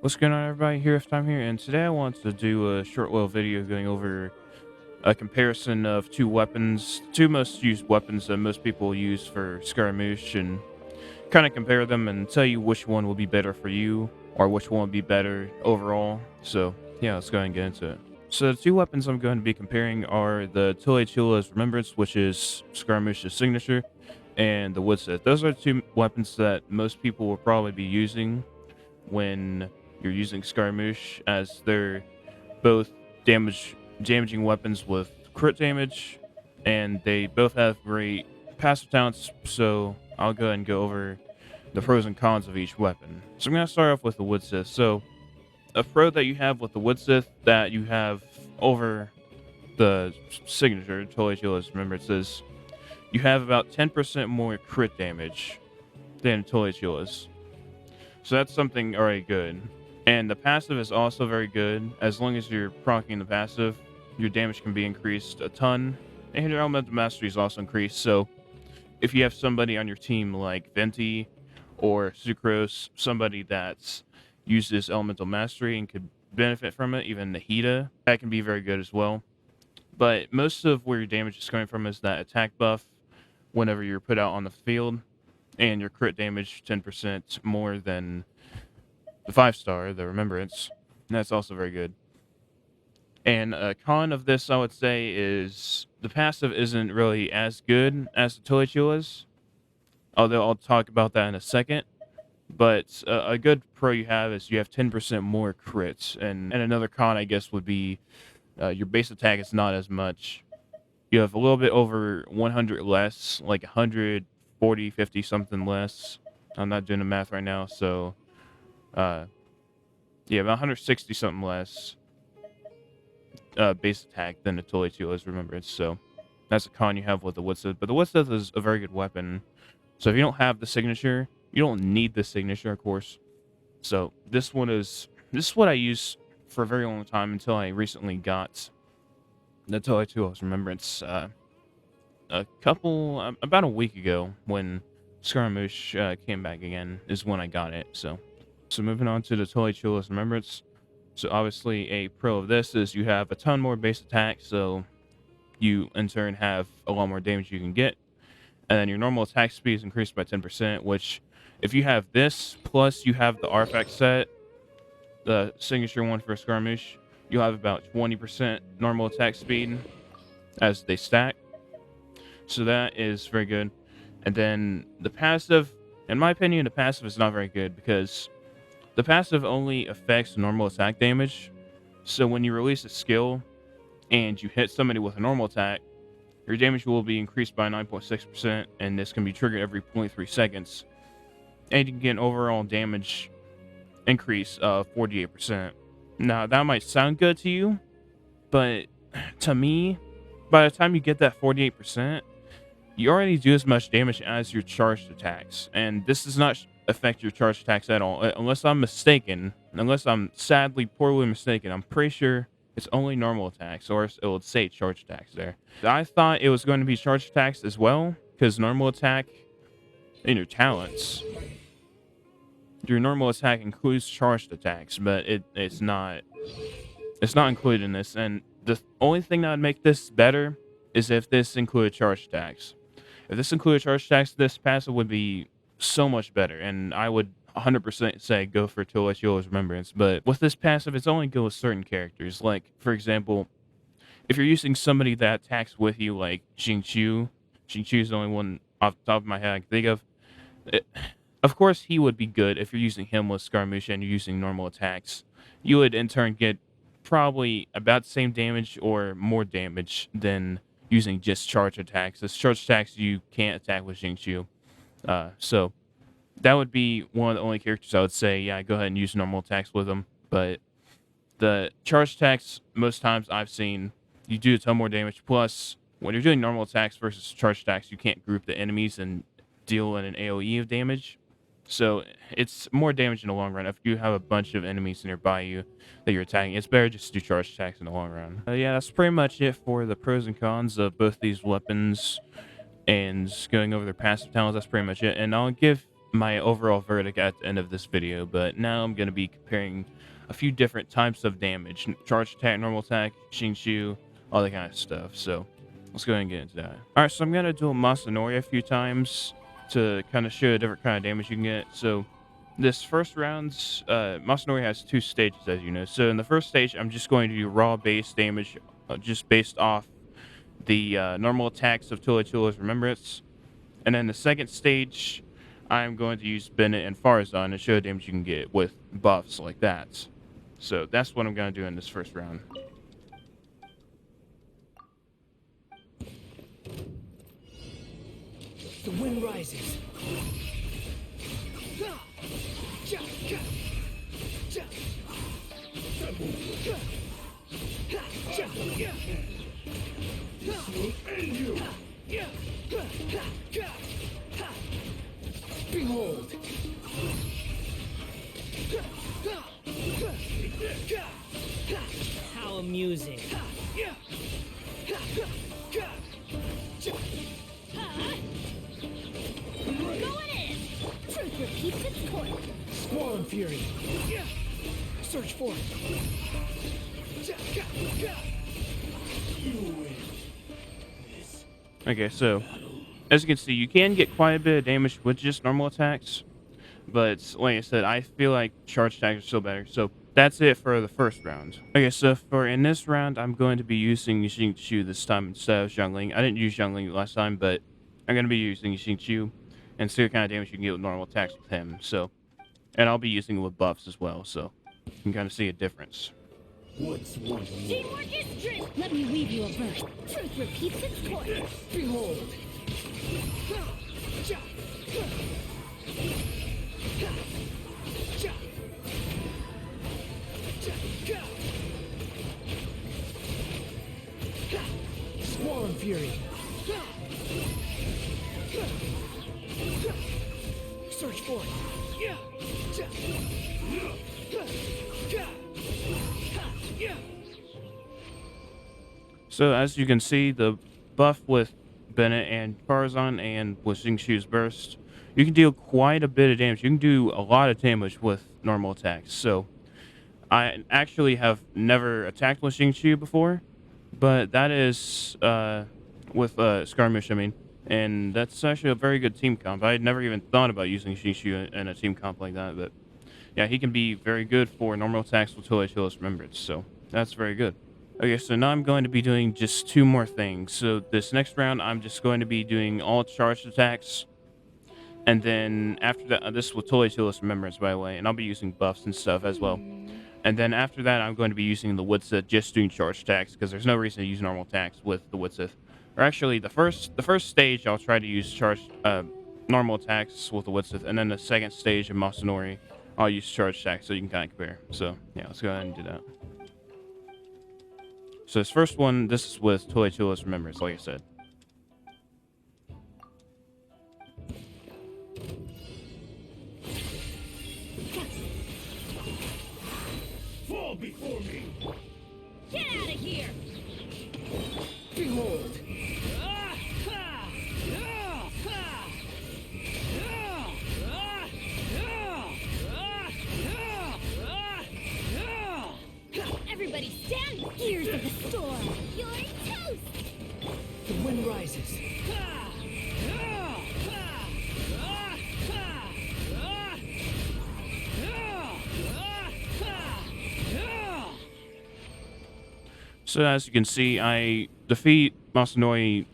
What's going on, everybody? Here, Time here, and today I want to do a short little video going over a comparison of two most used weapons that most people use for Scaramouche, and kind of compare them and tell you which one will be better for you, or which one will be better overall. So, yeah, let's go ahead and get into it. So, the two weapons I'm going to be comparing are the Tulaytullah's Remembrance, which is Scaramouche's signature, and the Widsith. Those are two weapons that most people will probably be using when you're using Scaramouche, as they're both damaging weapons with crit damage, and they both have great passive talents. So I'll go ahead and go over the pros and cons of each weapon. So I'm going to start off with the Widsith. So a pro that you have with the Widsith that you have over the signature Tulaytullah's Remembrance is you have about 10% more crit damage than Tulaytullah's. So that's something already good. And the passive is also very good. As long as you're proccing the passive, your damage can be increased a ton. And your elemental mastery is also increased. So if you have somebody on your team like Venti or Sucrose, somebody that uses elemental mastery and could benefit from it, even Nahida, that can be very good as well. But most of where your damage is coming from is that attack buff whenever you're put out on the field, and your crit damage 10% more than the 5-star, the Remembrance. And that's also very good. And a con of this, I would say, is the passive isn't really as good as the Tulaytullah's, although I'll talk about that in a second. But a good pro you have is you have 10% more crits. And another con, I guess, would be your base attack is not as much. You have a little bit over 100 less, like 140, 50 something less. I'm not doing the math right now, so yeah, about 160 something less base attack than the Tulaytulah's Remembrance. So that's a con you have with the Widsith. But the Widsith is a very good weapon. So if you don't have the signature, you don't need the signature, of course. So this is what I use for a very long time until I recently got the Tulaytulah's Remembrance about a week ago, when Scaramouche came back again, is when I got it. So moving on to the Tulaytulah's Remembrance. So obviously a pro of this is you have a ton more base attack, so you in turn have a lot more damage you can get. And then your normal attack speed is increased by 10%, which if you have this, plus you have the artifact set, the signature one for Scaramouche, you'll have about 20% normal attack speed as they stack. So that is very good. And then the passive, in my opinion, the passive is not very good because the passive only affects normal attack damage. So when you release a skill and you hit somebody with a normal attack, your damage will be increased by 9.6%, and this can be triggered every 0.3 seconds. And you can get an overall damage increase of 48%. Now, that might sound good to you, but to me, by the time you get that 48%, you already do as much damage as your charged attacks. And this does not affect your charged attacks at all. Unless I'm mistaken, unless I'm sadly poorly mistaken, I'm pretty sure it's only normal attacks, or it would say charged attacks there. I thought it was going to be charged attacks as well, because normal attack in your talents, your normal attack includes charged attacks, but it's not included in this. And the only thing that would make this better is if this included charged attacks. If this included charged attacks, this passive would be so much better, and I would 100% say go for Tulaytulah's Remembrance. But with this passive, it's only good with certain characters. Like, for example, if you're using somebody that attacks with you, like Xingqiu, Xingqiu is the only one off the top of my head I can think of. Of course, he would be good if you're using him with Scaramouche and you're using normal attacks. You would, in turn, get probably about the same damage or more damage than using just charge attacks. As charge attacks, you can't attack with Xingqiu. So that would be one of the only characters I would say, yeah, go ahead and use normal attacks with them. But the charge attacks, most times I've seen, you do a ton more damage. Plus, when you're doing normal attacks versus charge attacks, you can't group the enemies and deal in an AoE of damage. So it's more damage in the long run. If you have a bunch of enemies nearby you that you're attacking, it's better just to do charge attacks in the long run. Yeah, that's pretty much it for the pros and cons of both these weapons and going over their passive talents. That's pretty much it. And I'll give my overall verdict at the end of this video, but now I'm going to be comparing a few different types of damage. Charge attack, normal attack, Xingqiu, all that kind of stuff. So let's go ahead and get into that. Alright, so I'm going to do a Masanori a few times to kind of show a different kind of damage you can get. So this first round's Masanori has 2 stages, as you know. So in the first stage, I'm just going to do raw base damage, just based off the normal attacks of Tulaytullah's Remembrance. And then the second stage, I'm going to use Bennett and Farzan to show the damage you can get with buffs like that. So that's what I'm going to do in this first round. The wind rises. Behold! How amusing! Going in! Truth repeats its course. Squall and fury! Search for it! Okay, so as you can see, you can get quite a bit of damage with just normal attacks, but like I said, I feel like charge attacks are still better. So that's it for the first round. Okay, so in this round, I'm going to be using Xingqiu this time instead of Xiangling. I didn't use Xiangling last time, but I'm going to be using Xingqiu and see what kind of damage you can get with normal attacks with him. So, and I'll be using it with buffs as well, so you can kind of see a difference. What's one Teamwork is strength. Let me weave you a verse. Truth repeats its course. Behold! Squall and fury! Search for it! So as you can see, the buff with Bennett and Farzan and with Xingqiu's burst, you can deal quite a bit of damage. You can do a lot of damage with normal attacks. So I actually have never attacked with Xingqiu before, but that is with Scaramouche, I mean. And that's actually a very good team comp. I had never even thought about using Xingqiu in a team comp like that, but yeah, he can be very good for normal attacks with Tulaytullah's Remembrance, so that's very good. Okay, so now I'm going to be doing just 2 more things. So this next round, I'm just going to be doing all charged attacks. And then after that, this will Tulaytullah's Remembrance, by the way, and I'll be using buffs and stuff as well. And then after that, I'm going to be using the Widsith, just doing charged attacks, because there's no reason to use normal attacks with the Widsith. Or actually, the first stage, I'll try to use normal attacks with the Widsith, and then the second stage of Masanori, I'll use charged attacks, so you can kind of compare. So yeah, let's go ahead and do that. So this first one, this is with Tulaytullah's Remembrance, like I said. Fall before me! Get out of here! Behold! Everybody stand ears of the storm. You're toast! The wind rises. So as you can see, I defeat Masanori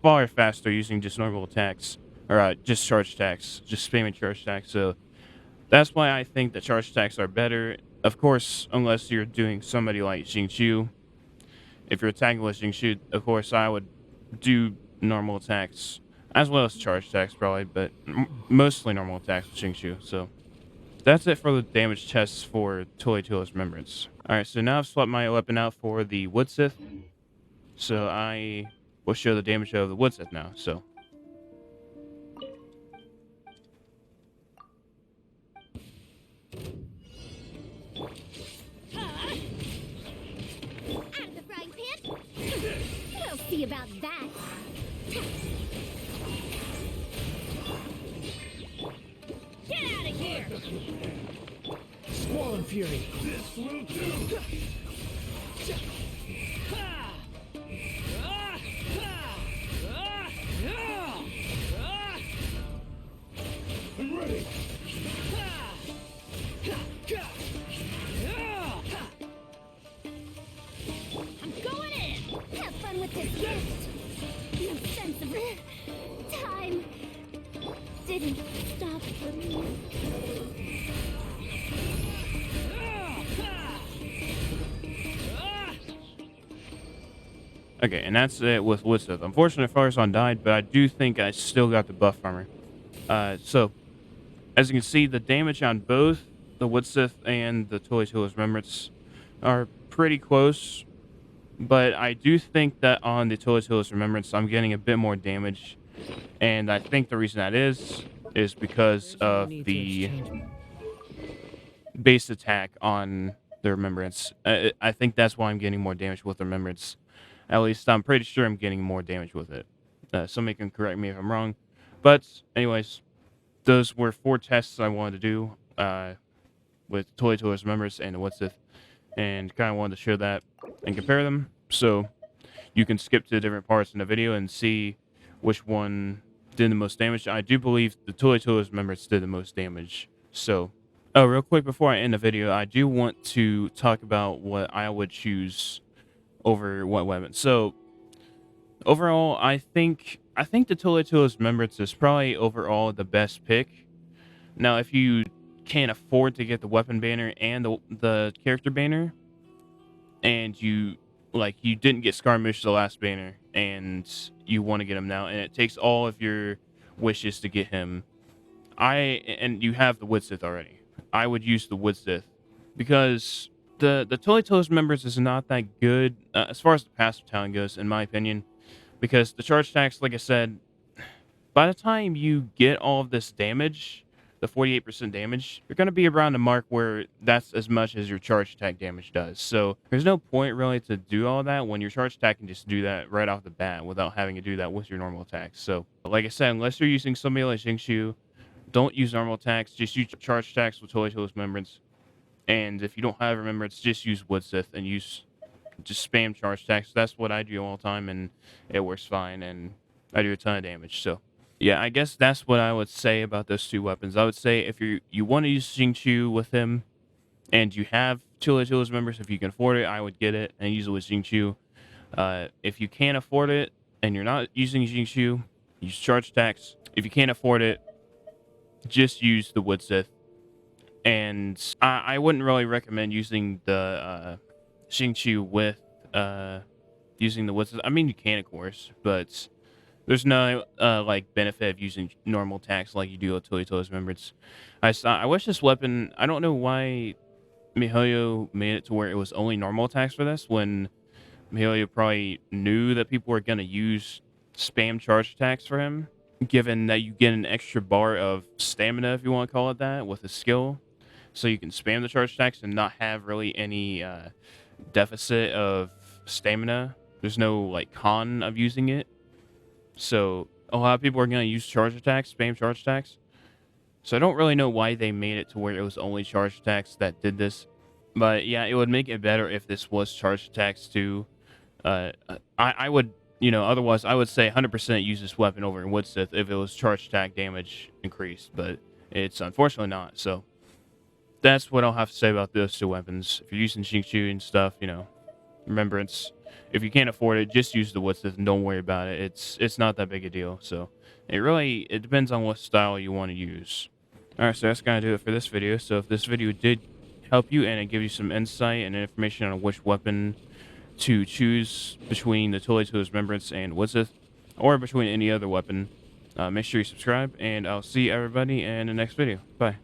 far faster using just normal attacks, or just charge attacks, just spamming charge attacks. So that's why I think that charge attacks are better. Of course, unless you're doing somebody like Xingqiu. If you're attacking with Xingqiu, of course, I would do normal attacks, as well as charge attacks probably, but mostly normal attacks with Xingqiu. So that's it for the damage tests for Tulaytullah's Remembrance. Alright, so now I've swapped my weapon out for the Widsith. So I will show the damage of the Widsith now, so. Out of the frying pan? We'll see about that. This will do. I'm ready. I'm going in! Have fun with this gift! No sense of time didn't stop for me. Okay, and that's it with Widsith. Unfortunately, Fireson died, but I do think I still got the buff armor. So, as you can see, the damage on both the Widsith and the Tulaytullah's Remembrance are pretty close. But I do think that on the Tulaytullah's Remembrance, I'm getting a bit more damage. And I think the reason that is because of the base attack on the Remembrance. I think that's why I'm getting more damage with the Remembrance. At least I'm pretty sure I'm getting more damage with it. Somebody can correct me if I'm wrong. But anyways, those were 4 tests I wanted to do with Tulaytullah's Remembrance and the Widsith. And kind of wanted to show that and compare them. So you can skip to the different parts in the video and see which one did the most damage. I do believe the Tulaytullah's Remembrance did the most damage. So, oh, real quick before I end the video, I do want to talk about what I would choose over what weapon. So, overall, I think the Tulaytullah's Remembrance is probably overall the best pick. Now, if you can't afford to get the weapon banner and the character banner, and you didn't get Scaramouche the last banner, and you want to get him now, and it takes all of your wishes to get him, and you have the Widsith already, I would use the Widsith because the Tulaytullah's Remembrance is not that good as far as the passive talent goes, in my opinion, because the charge attacks, like I said, by the time you get all of this damage, the 48% damage, you're going to be around the mark where that's as much as your charge attack damage does. So there's no point really to do all that when your charge attack can just do that right off the bat without having to do that with your normal attacks. So like I said, unless you're using somebody like Xingqiu, don't use normal attacks, just use charge attacks with Tulaytullah's Remembrance. And if you don't have Remembrance, just use Widsith and just spam charge attacks. That's what I do all the time, and it works fine, and I do a ton of damage. So yeah, I guess that's what I would say about those 2 weapons. I would say if you want to use Xingqiu with him, and you have Tulaytullah's Remembrance, if you can afford it, I would get it and use it with Xingqiu. If you can't afford it and you're not using Xingqiu, use charge attacks. If you can't afford it, just use the Widsith. And I wouldn't really recommend using the Xingqiu with using the Widsith. I mean, you can, of course, but there's no like benefit of using normal attacks like you do with Tulaytullah's Remembrance. I wish this weapon. I don't know why miHoYo made it to where it was only normal attacks for this, when miHoYo probably knew that people were gonna use spam charge attacks for him, given that you get an extra bar of stamina, if you want to call it that, with a skill. So you can spam the charge attacks and not have really any deficit of stamina. There's no like con of using it. So a lot of people are going to use charge attacks, spam charge attacks. So I don't really know why they made it to where it was only charge attacks that did this. But yeah, it would make it better if this was charge attacks too. I would, otherwise I would say 100% use this weapon over in Widsith if it was charge attack damage increased. But it's unfortunately not. So that's what I'll have to say about those 2 weapons. If you're using Xingqiu and stuff, Remembrance, if you can't afford it, just use the Widsith and don't worry about it. It's not that big a deal. So it depends on what style you want to use. Alright, so that's going to do it for this video. So if this video did help you and it gives you some insight and information on which weapon to choose between the Tulaytullah's Remembrance and Widsith, or between any other weapon, make sure you subscribe, and I'll see everybody in the next video. Bye.